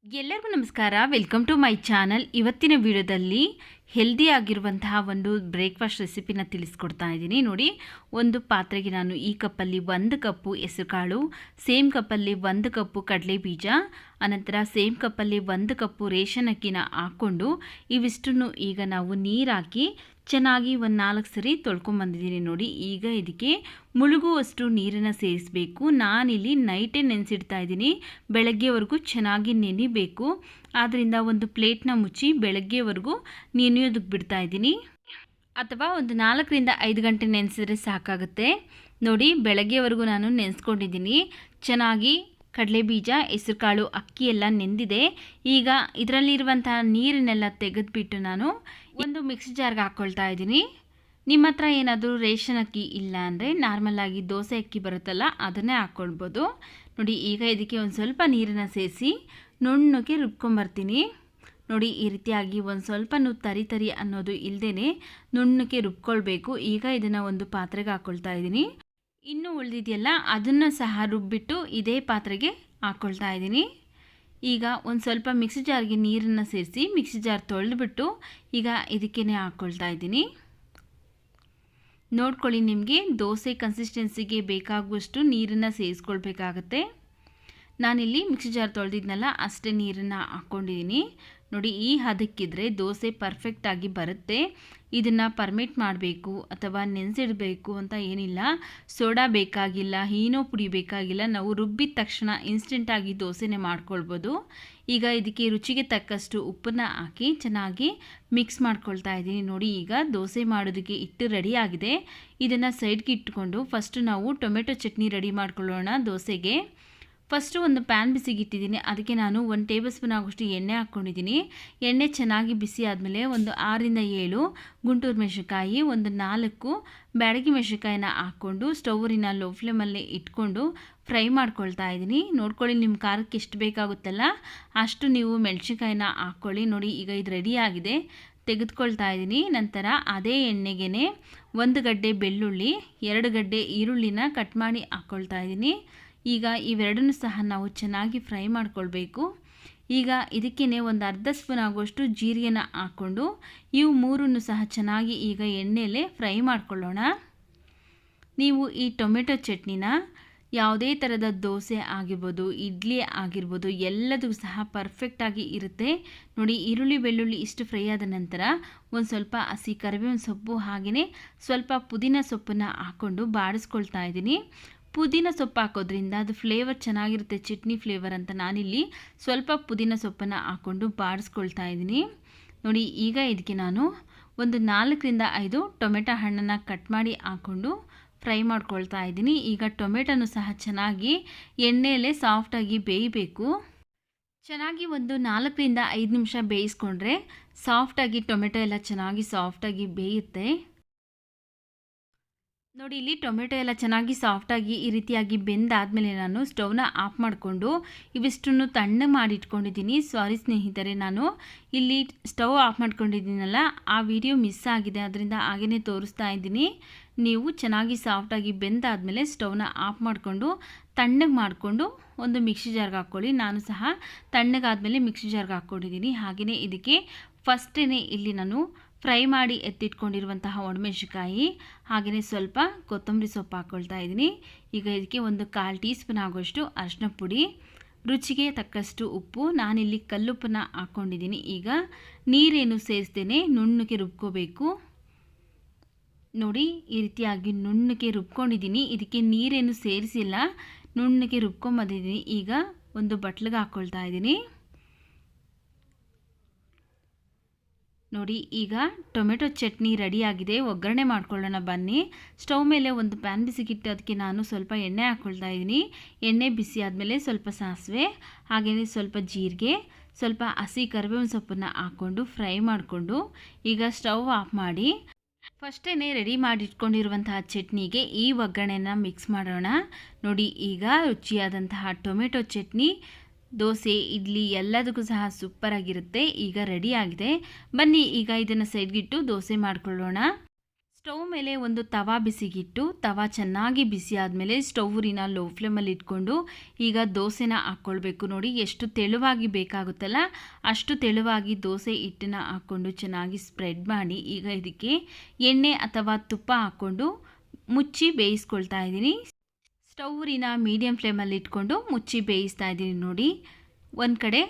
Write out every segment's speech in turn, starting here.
ಎಲ್ಲರಿಗೂ ನಮಸ್ಕಾರ. Welcome to my channel. ಇವತ್ತಿನ ವಿಡಿಯೋದಲ್ಲಿ ಹೆಲ್ದಿ ಆಗಿರುವಂತಹ ಒಂದು ಬ್ರೇಕ್ಫಾಸ್ಟ್ ರೆಸಿಪಿನ ತಿಳಿಸ್ಕೊಡ್ತಾ ಇದ್ದೀನಿ. ನೋಡಿ, ಒಂದು ಪಾತ್ರೆಗೆ ನಾನು ಈ ಕಪ್ಪಲ್ಲಿ 1 ಕಪ್ಪು ಹೆಸರುಕಾಳು, ಸೇಮ್ ಕಪ್ಪಲ್ಲಿ 1 ಕಪ್ಪು ಕಡಲೆ ಬೀಜ, ಅನಂತರ ಸೇಮ್ ಕಪ್ಪಲ್ಲಿ 1 ಕಪ್ಪು ರೇಷನ್ ಅಕ್ಕಿನ ಹಾಕ್ಕೊಂಡು ಇವಿಷ್ಟನ್ನು ಈಗ ನಾವು ನೀರು ಹಾಕಿ ಚೆನ್ನಾಗಿ ಒಂದು 4 ಸರಿ ತೊಳ್ಕೊಂಬಂದಿದ್ದೀನಿ. ನೋಡಿ, ಈಗ ಇದಕ್ಕೆ ಮುಳುಗುವಷ್ಟು ನೀರನ್ನು ಸೇರಿಸಬೇಕು. ನಾನಿಲ್ಲಿ ನೈಟೇ ನೆನೆಸಿಡ್ತಾ ಇದ್ದೀನಿ, ಬೆಳಗ್ಗೆವರೆಗೂ ಚೆನ್ನಾಗಿ ನೆನಿಬೇಕು. ಆದ್ದರಿಂದ ಒಂದು ಪ್ಲೇಟ್ನ ಮುಚ್ಚಿ ಬೆಳಗ್ಗೆವರೆಗೂ ನೆನೆಯೋದಕ್ಕೆ ಬಿಡ್ತಾ ಇದ್ದೀನಿ, ಅಥವಾ ಒಂದು 4 ರಿಂದ 5 ಗಂಟೆ ನೆನೆಸಿದ್ರೆ ಸಾಕಾಗುತ್ತೆ. ನೋಡಿ, ಬೆಳಗ್ಗೆವರೆಗೂ ನಾನು ನೆನೆಸ್ಕೊಂಡಿದ್ದೀನಿ. ಚೆನ್ನಾಗಿ ಕಡಲೆ ಬೀಜ, ಹೆಸರುಕಾಳು, ಅಕ್ಕಿ ಎಲ್ಲ ನೆಂದಿದೆ. ಈಗ ಇದರಲ್ಲಿರುವಂತಹ ನೀರನ್ನೆಲ್ಲ ತೆಗೆದುಬಿಟ್ಟು ನಾನು ಒಂದು ಮಿಕ್ಸಿ ಜಾರ್ಗೆ ಹಾಕ್ಕೊಳ್ತಾ ಇದ್ದೀನಿ. ನಿಮ್ಮ ಹತ್ರ ಏನಾದರೂ ರೇಷನ್ ಅಕ್ಕಿ ಇಲ್ಲ ಅಂದರೆ ನಾರ್ಮಲಾಗಿ ದೋಸೆ ಅಕ್ಕಿ ಬರುತ್ತಲ್ಲ, ಅದನ್ನೇ ಹಾಕ್ಕೊಳ್ಬೋದು. ನೋಡಿ, ಈಗ ಇದಕ್ಕೆ ಒಂದು ಸ್ವಲ್ಪ ನೀರನ್ನು ಸೇರಿಸಿ ನುಣ್ಣಗೆ ರುಬ್ಕೊಂಬರ್ತೀನಿ. ನೋಡಿ, ಈ ರೀತಿಯಾಗಿ ಒಂದು ಸ್ವಲ್ಪನೂ ತರಿ ಅನ್ನೋದು ಇಲ್ಲದೇ ನುಣ್ಣಗೆ ರುಬ್ಕೊಳ್ಬೇಕು. ಈಗ ಇದನ್ನು ಒಂದು ಪಾತ್ರೆಗೆ ಹಾಕ್ಕೊಳ್ತಾ ಇದ್ದೀನಿ. ಇನ್ನೂ ಉಳಿದಿದೆಯಲ್ಲ ಅದನ್ನು ಸಹ ರುಬ್ಬಿಟ್ಟು ಇದೇ ಪಾತ್ರೆಗೆ ಹಾಕ್ಕೊಳ್ತಾ ಇದ್ದೀನಿ. ಈಗ ಒಂದು ಸ್ವಲ್ಪ ಮಿಕ್ಸಿ ಜಾರ್ಗೆ ನೀರನ್ನು ಸೇರಿಸಿ ಮಿಕ್ಸಿ ಜಾರ್ ತೊಳೆದುಬಿಟ್ಟು ಈಗ ಇದಕ್ಕೇ ಹಾಕ್ಕೊಳ್ತಾ ಇದ್ದೀನಿ. ನೋಡ್ಕೊಳ್ಳಿ, ನಿಮಗೆ ದೋಸೆ ಕನ್ಸಿಸ್ಟೆನ್ಸಿಗೆ ಬೇಕಾಗುವಷ್ಟು ನೀರನ್ನು ಸೇರಿಸ್ಕೊಳ್ಬೇಕಾಗತ್ತೆ. ನಾನಿಲ್ಲಿ ಮಿಕ್ಸಿ ಜಾರ್ ತೊಳೆದಿದ್ನಲ್ಲ ಅಷ್ಟೇ ನೀರನ್ನು ಹಾಕ್ಕೊಂಡಿದ್ದೀನಿ. ನೋಡಿ, ಈ ಹದಕ್ಕಿದ್ರೆ ದೋಸೆ ಪರ್ಫೆಕ್ಟಾಗಿ ಬರುತ್ತೆ. ಇದನ್ನು ಪರ್ಮೇಟ್ ಮಾಡಬೇಕು ಅಥವಾ ನೆನೆಸಿಡಬೇಕು ಅಂತ ಏನಿಲ್ಲ. ಸೋಡಾ ಬೇಕಾಗಿಲ್ಲ, ಈನೋ ಪುಡಿ ಬೇಕಾಗಿಲ್ಲ. ನಾವು ರುಬ್ಬಿದ ತಕ್ಷಣ ಇನ್ಸ್ಟೆಂಟಾಗಿ ದೋಸೆನೇ ಮಾಡ್ಕೊಳ್ಬೋದು. ಈಗ ಇದಕ್ಕೆ ರುಚಿಗೆ ತಕ್ಕಷ್ಟು ಉಪ್ಪನ್ನು ಹಾಕಿ ಚೆನ್ನಾಗಿ ಮಿಕ್ಸ್ ಮಾಡ್ಕೊಳ್ತಾ ಇದ್ದೀನಿ. ನೋಡಿ, ಈಗ ದೋಸೆ ಮಾಡೋದಕ್ಕೆ ಹಿಟ್ಟು ರೆಡಿ ಆಗಿದೆ. ಇದನ್ನು ಸೈಡ್ಗೆ ಇಟ್ಕೊಂಡು ಫಸ್ಟು ನಾವು ಟೊಮೆಟೊ ಚಟ್ನಿ ರೆಡಿ ಮಾಡ್ಕೊಳ್ಳೋಣ. ದೋಸೆಗೆ ಫಸ್ಟು ಒಂದು ಪ್ಯಾನ್ ಬಿಸಿಗೆ ಇಟ್ಟಿದ್ದೀನಿ. ಅದಕ್ಕೆ ನಾನು 1 ಟೇಬಲ್ ಸ್ಪೂನ್ ಆಗೋಷ್ಟು ಎಣ್ಣೆ ಹಾಕ್ಕೊಂಡಿದ್ದೀನಿ. ಎಣ್ಣೆ ಚೆನ್ನಾಗಿ ಬಿಸಿ ಆದಮೇಲೆ ಒಂದು 6 ರಿಂದ 7 ಗುಂಟೂರು ಮೆಣಸಿನಕಾಯಿ, ಒಂದು 4 ಬ್ಯಾಡಗಿ ಮೆಣಸಿನಕಾಯಿನ ಹಾಕ್ಕೊಂಡು ಸ್ಟೌವಿನ ಲೋ ಫ್ಲೇಮಲ್ಲಿ ಇಟ್ಕೊಂಡು ಫ್ರೈ ಮಾಡ್ಕೊಳ್ತಾ ಇದ್ದೀನಿ. ನೋಡ್ಕೊಳ್ಳಿ, ನಿಮ್ಮ ಖಾರಕ್ಕೆ ಎಷ್ಟು ಬೇಕಾಗುತ್ತಲ್ಲ ಅಷ್ಟು ನೀವು ಮೆಣಸಿನಕಾಯಿನ ಹಾಕ್ಕೊಳ್ಳಿ. ನೋಡಿ, ಈಗ ಇದು ರೆಡಿಯಾಗಿದೆ, ತೆಗೆದುಕೊಳ್ತಾ ಇದ್ದೀನಿ. ನಂತರ ಅದೇ ಎಣ್ಣೆಗೆ 1 ಗಡ್ಡೆ ಬೆಳ್ಳುಳ್ಳಿ, 2 ಗಡ್ಡೆ ಈರುಳ್ಳಿನ ಕಟ್ ಮಾಡಿ ಹಾಕ್ಕೊಳ್ತಾ ಇದ್ದೀನಿ. ಈಗ ಇವೆರಡನ್ನೂ ಸಹ ನಾವು ಚೆನ್ನಾಗಿ ಫ್ರೈ ಮಾಡ್ಕೊಳ್ಬೇಕು. ಈಗ ಇದಕ್ಕೇ ಒಂದು ಅರ್ಧ ಸ್ಪೂನ್ ಆಗುವಷ್ಟು ಜೀರಿಗೆನ ಹಾಕ್ಕೊಂಡು ಇವು ಮೂರನ್ನು ಸಹ ಚೆನ್ನಾಗಿ ಈಗ ಎಣ್ಣೆಯಲ್ಲೇ ಫ್ರೈ ಮಾಡ್ಕೊಳ್ಳೋಣ. ನೀವು ಈ ಟೊಮೆಟೊ ಚಟ್ನಿನ ಯಾವುದೇ ಥರದ ದೋಸೆ ಆಗಿರ್ಬೋದು, ಇಡ್ಲಿ ಆಗಿರ್ಬೋದು, ಎಲ್ಲದಕ್ಕೂ ಸಹ ಪರ್ಫೆಕ್ಟಾಗಿ ಇರುತ್ತೆ. ನೋಡಿ, ಈರುಳ್ಳಿ ಬೆಳ್ಳುಳ್ಳಿ ಇಷ್ಟು ಫ್ರೈ ಆದ ನಂತರ ಒಂದು ಸ್ವಲ್ಪ ಹಸಿ ಕರಿಬೇವಿನ ಸೊಪ್ಪು ಹಾಗೆಯೇ ಸ್ವಲ್ಪ ಪುದೀನ ಸೊಪ್ಪನ್ನು ಹಾಕ್ಕೊಂಡು ಬಾಡಿಸ್ಕೊಳ್ತಾ ಇದ್ದೀನಿ. ಪುದೀನ ಸೊಪ್ಪು ಹಾಕೋದ್ರಿಂದ ಅದು ಫ್ಲೇವರ್ ಚೆನ್ನಾಗಿರುತ್ತೆ, ಚಟ್ನಿ ಫ್ಲೇವರ್ ಅಂತ ನಾನಿಲ್ಲಿ ಸ್ವಲ್ಪ ಪುದೀನ ಸೊಪ್ಪನ್ನು ಹಾಕ್ಕೊಂಡು ಬಾಡಿಸ್ಕೊಳ್ತಾ ಇದ್ದೀನಿ. ನೋಡಿ, ಈಗ ಇದಕ್ಕೆ ನಾನು ಒಂದು 4 ರಿಂದ 5 ಟೊಮೆಟೊ ಹಣ್ಣನ್ನು ಕಟ್ ಮಾಡಿ ಹಾಕ್ಕೊಂಡು ಫ್ರೈ ಮಾಡ್ಕೊಳ್ತಾ ಇದ್ದೀನಿ. ಈಗ ಟೊಮೆಟೊನೂ ಸಹ ಚೆನ್ನಾಗಿ ಎಣ್ಣೆಯಲ್ಲೇ ಸಾಫ್ಟಾಗಿ ಬೇಯಬೇಕು. ಚೆನ್ನಾಗಿ ಒಂದು 4 ರಿಂದ 5 ನಿಮಿಷ ಬೇಯಿಸ್ಕೊಂಡ್ರೆ ಸಾಫ್ಟಾಗಿ ಟೊಮೆಟೊ ಎಲ್ಲ ಚೆನ್ನಾಗಿ ಸಾಫ್ಟಾಗಿ ಬೇಯುತ್ತೆ. ನೋಡಿ, ಇಲ್ಲಿ ಟೊಮೆಟೊ ಎಲ್ಲ ಚೆನ್ನಾಗಿ ಸಾಫ್ಟಾಗಿ ಈ ರೀತಿಯಾಗಿ ಬೆಂದಾದಮೇಲೆ ನಾನು ಸ್ಟವ್ನ ಆಫ್ ಮಾಡಿಕೊಂಡು ಇವಿಷ್ಟನ್ನು ತಣ್ಣಗೆ ಮಾಡಿ ಇಟ್ಕೊಂಡಿದ್ದೀನಿ. ಸಾರಿ ಸ್ನೇಹಿತರೆ, ನಾನು ಇಲ್ಲಿ ಸ್ಟವ್ ಆಫ್ ಮಾಡ್ಕೊಂಡಿದ್ದೀನಲ್ಲ ಆ ವಿಡಿಯೋ ಮಿಸ್ ಆಗಿದೆ, ಅದರಿಂದ ಹಾಗೇ ತೋರಿಸ್ತಾ ಇದ್ದೀನಿ. ನೀವು ಚೆನ್ನಾಗಿ ಸಾಫ್ಟಾಗಿ ಬೆಂದಾದಮೇಲೆ ಸ್ಟವ್ನ ಆಫ್ ಮಾಡಿಕೊಂಡು ತಣ್ಣಗೆ ಮಾಡಿಕೊಂಡು ಒಂದು ಮಿಕ್ಸಿ ಜಾರ್ಗೆ ಹಾಕ್ಕೊಳ್ಳಿ. ನಾನು ಸಹ ತಣ್ಣಗಾದಮೇಲೆ ಮಿಕ್ಸಿ ಜಾರ್ಗೆ ಹಾಕ್ಕೊಂಡಿದ್ದೀನಿ. ಹಾಗೆಯೇ ಇದಕ್ಕೆ ಫಸ್ಟೇ ಇಲ್ಲಿ ನಾನು ಫ್ರೈ ಮಾಡಿ ಎತ್ತಿಟ್ಕೊಂಡಿರುವಂತಹ ಒಣಮೆಣಸಿನಕಾಯಿ ಹಾಗೆಯೇ ಸ್ವಲ್ಪ ಕೊತ್ತಂಬರಿ ಸೊಪ್ಪು ಹಾಕ್ಕೊಳ್ತಾ ಇದ್ದೀನಿ. ಈಗ ಇದಕ್ಕೆ ಒಂದು 1/4 ಟೀ ಸ್ಪೂನ್ ಆಗೋಷ್ಟು ಅರಿಶಿನ ಪುಡಿ, ರುಚಿಗೆ ತಕ್ಕಷ್ಟು ಉಪ್ಪು, ನಾನಿಲ್ಲಿ ಕಲ್ಲುಪ್ಪನ್ನು ಹಾಕ್ಕೊಂಡಿದ್ದೀನಿ. ಈಗ ನೀರೇನು ಸೇರಿಸ್ದೇನೆ ನುಣ್ಣಗೆ ರುಬ್ಕೋಬೇಕು. ನೋಡಿ, ಈ ರೀತಿಯಾಗಿ ನುಣ್ಣಗೆ ರುಬ್ಕೊಂಡಿದ್ದೀನಿ. ಇದಕ್ಕೆ ನೀರೇನು ಸೇರಿಸಿಲ್ಲ, ನುಣ್ಣಗೆ ರುಬ್ಕೊಂಬಂದಿದ್ದೀನಿ. ಈಗ ಒಂದು ಬಟ್ಲಿಗೆ ಹಾಕ್ಕೊಳ್ತಾ ಇದ್ದೀನಿ. ನೋಡಿ, ಈಗ ಟೊಮೆಟೊ ಚಟ್ನಿ ರೆಡಿಯಾಗಿದೆ. ಒಗ್ಗರಣೆ ಮಾಡ್ಕೊಳ್ಳೋಣ ಬನ್ನಿ. ಸ್ಟವ್ ಮೇಲೆ ಒಂದು ಪ್ಯಾನ್ ಬಿಸಿಗಿಟ್ಟು ಅದಕ್ಕೆ ನಾನು ಸ್ವಲ್ಪ ಎಣ್ಣೆ ಹಾಕ್ಕೊಳ್ತಾ ಇದ್ದೀನಿ. ಎಣ್ಣೆ ಬಿಸಿ ಆದಮೇಲೆ ಸ್ವಲ್ಪ ಸಾಸಿವೆ ಹಾಗೆಯೇ ಸ್ವಲ್ಪ ಜೀರಿಗೆ, ಸ್ವಲ್ಪ ಹಸಿ ಕರಿಬೇವಿನ ಸೊಪ್ಪನ್ನು ಹಾಕ್ಕೊಂಡು ಫ್ರೈ ಮಾಡಿಕೊಂಡು ಈಗ ಸ್ಟವ್ ಆಫ್ ಮಾಡಿ ಫಸ್ಟೇ ರೆಡಿ ಮಾಡಿ ಇಟ್ಕೊಂಡಿರುವಂತಹ ಚಟ್ನಿಗೆ ಈ ಒಗ್ಗರಣೆನ ಮಿಕ್ಸ್ ಮಾಡೋಣ. ನೋಡಿ, ಈಗ ರುಚಿಯಾದಂತಹ ಟೊಮೆಟೊ ಚಟ್ನಿ ದೋಸೆ, ಇಡ್ಲಿ ಎಲ್ಲದಕ್ಕೂ ಸಹ ಸೂಪರಾಗಿರುತ್ತೆ. ಈಗ ರೆಡಿ ಆಗಿದೆ. ಬನ್ನಿ ಈಗ ಇದನ್ನು ಸೈಡ್ಗಿಟ್ಟು ದೋಸೆ ಮಾಡ್ಕೊಳ್ಳೋಣ. ಸ್ಟವ್ ಮೇಲೆ ಒಂದು ತವಾ ಬಿಸಿಗಿಟ್ಟು ತವಾ ಚೆನ್ನಾಗಿ ಬಿಸಿ ಆದಮೇಲೆ ಸ್ಟವ್ನ ಲೋ ಫ್ಲೇಮಲ್ಲಿ ಇಟ್ಕೊಂಡು ಈಗ ದೋಸೆನ ಹಾಕ್ಕೊಳ್ಬೇಕು. ನೋಡಿ ಎಷ್ಟು ತೆಳುವಾಗಿ ಬೇಕಾಗುತ್ತಲ್ಲ ಅಷ್ಟು ತೆಳುವಾಗಿ ದೋಸೆ ಹಿಟ್ಟನ್ನ ಹಾಕ್ಕೊಂಡು ಚೆನ್ನಾಗಿ ಸ್ಪ್ರೆಡ್ ಮಾಡಿ ಈಗ ಇದಕ್ಕೆ ಎಣ್ಣೆ ಅಥವಾ ತುಪ್ಪ ಹಾಕ್ಕೊಂಡು ಮುಚ್ಚಿ ಬೇಯಿಸ್ಕೊಳ್ತಾ ಇದ್ದೀನಿ. ಸ್ಟವ್ನ ಮೀಡಿಯಮ್ ಫ್ಲೇಮಲ್ಲಿ ಇಟ್ಕೊಂಡು ಮುಚ್ಚಿ ಬೇಯಿಸ್ತಾ ಇದ್ದೀನಿ. ನೋಡಿ ಒಂದು ಕಡೆ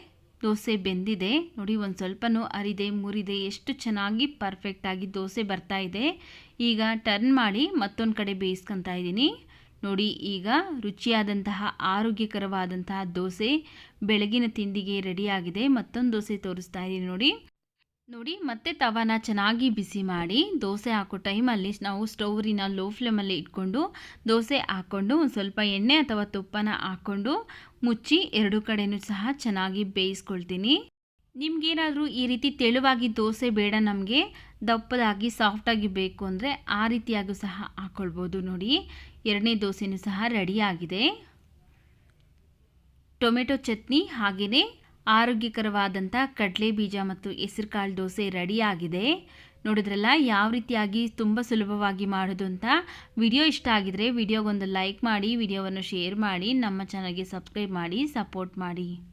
ದೋಸೆ ಬೆಂದಿದೆ, ನೋಡಿ ಒಂದು ಸ್ವಲ್ಪನೂ ಅರಿದೆ ಮುರಿದೆ ಎಷ್ಟು ಚೆನ್ನಾಗಿ ಪರ್ಫೆಕ್ಟಾಗಿ ದೋಸೆ ಬರ್ತಾ ಇದೆ. ಈಗ ಟರ್ನ್ ಮಾಡಿ ಮತ್ತೊಂದು ಕಡೆ ಬೇಯಿಸ್ಕೊತಾ ಇದ್ದೀನಿ. ನೋಡಿ ಈಗ ರುಚಿಯಾದಂತಹ ಆರೋಗ್ಯಕರವಾದಂತಹ ದೋಸೆ ಬೆಳಗಿನ ತಿಂಡಿಗೆ ರೆಡಿಯಾಗಿದೆ. ಮತ್ತೊಂದು ದೋಸೆ ತೋರಿಸ್ತಾ ಇದ್ದೀನಿ. ನೋಡಿ ಮತ್ತೆ ತವಾನ ಚೆನ್ನಾಗಿ ಬಿಸಿ ಮಾಡಿ ದೋಸೆ ಹಾಕೋ ಟೈಮಲ್ಲಿ ನಾವು ಸ್ಟವ್ನ ಲೋ ಫ್ಲೇಮಲ್ಲಿ ಇಟ್ಕೊಂಡು ದೋಸೆ ಹಾಕ್ಕೊಂಡು ಒಂದು ಸ್ವಲ್ಪ ಎಣ್ಣೆ ಅಥವಾ ತುಪ್ಪನ ಹಾಕ್ಕೊಂಡು ಮುಚ್ಚಿ ಎರಡು ಕಡೆಯೂ ಸಹ ಚೆನ್ನಾಗಿ ಬೇಯಿಸ್ಕೊಳ್ತೀನಿ. ನಿಮಗೇನಾದರೂ ಈ ರೀತಿ ತೆಳುವಾಗಿ ದೋಸೆ ಬೇಡ, ನಮಗೆ ದಪ್ಪದಾಗಿ ಸಾಫ್ಟಾಗಿ ಬೇಕು ಅಂದರೆ ಆ ರೀತಿಯಾಗೂ ಸಹ ಹಾಕ್ಕೊಳ್ಬೋದು. ನೋಡಿ ಎರಡನೇ ದೋಸೆನೂ ಸಹ ರೆಡಿಯಾಗಿದೆ. ಟೊಮೆಟೊ ಚಟ್ನಿ ಹಾಗೆಯೇ ಆರೋಗ್ಯಕರವಾದಂಥ ಕಡಲೆ ಬೀಜ ಮತ್ತು ಹೆಸರು ಕಾಳು ದೋಸೆ ರೆಡಿಯಾಗಿದೆ. ನೋಡಿದ್ರಲ್ಲ ಯಾವ ರೀತಿಯಾಗಿ ತುಂಬ ಸುಲಭವಾಗಿ ಮಾಡೋದು ಅಂತ. ವಿಡಿಯೋ ಇಷ್ಟ ಆಗಿದರೆ ವಿಡಿಯೋಗೊಂದು ಲೈಕ್ ಮಾಡಿ, ವಿಡಿಯೋವನ್ನು ಶೇರ್ ಮಾಡಿ, ನಮ್ಮ ಚಾನಲ್ಗೆ ಸಬ್ಸ್ಕ್ರೈಬ್ ಮಾಡಿ ಸಪೋರ್ಟ್ ಮಾಡಿ.